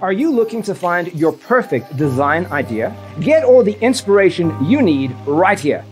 Are you looking to find your perfect design idea? Get all the inspiration you need right here.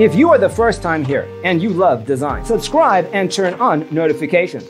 If you are the first time here and you love design, subscribe and turn on notifications.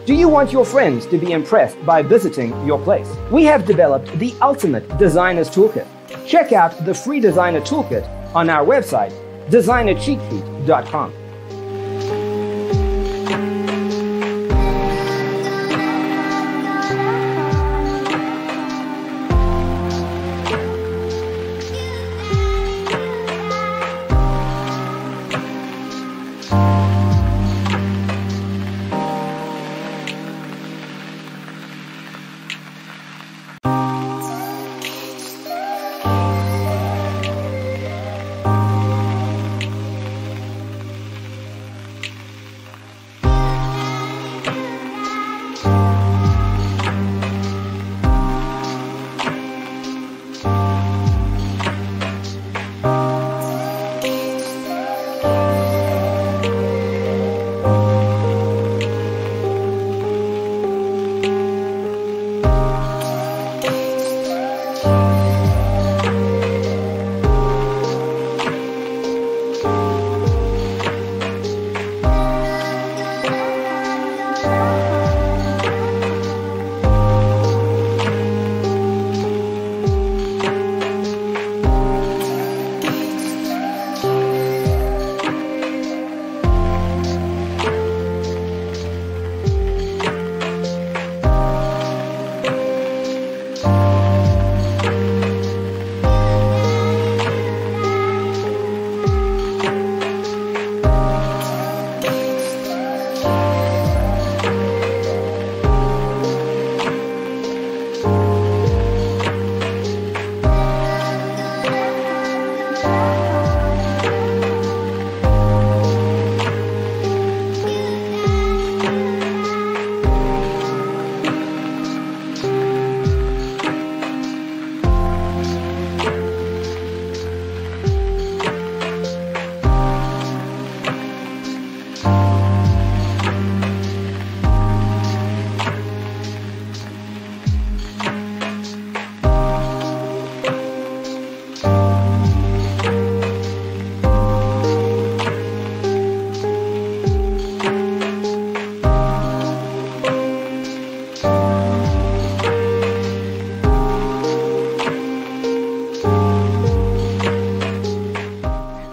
Do you want your friends to be impressed by visiting your place? We have developed the ultimate designer's toolkit. Check out the free designer toolkit on our website, designercheatsheet.com.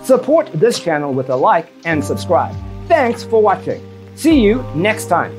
Support this channel with a like and subscribe. Thanks for watching. See you next time.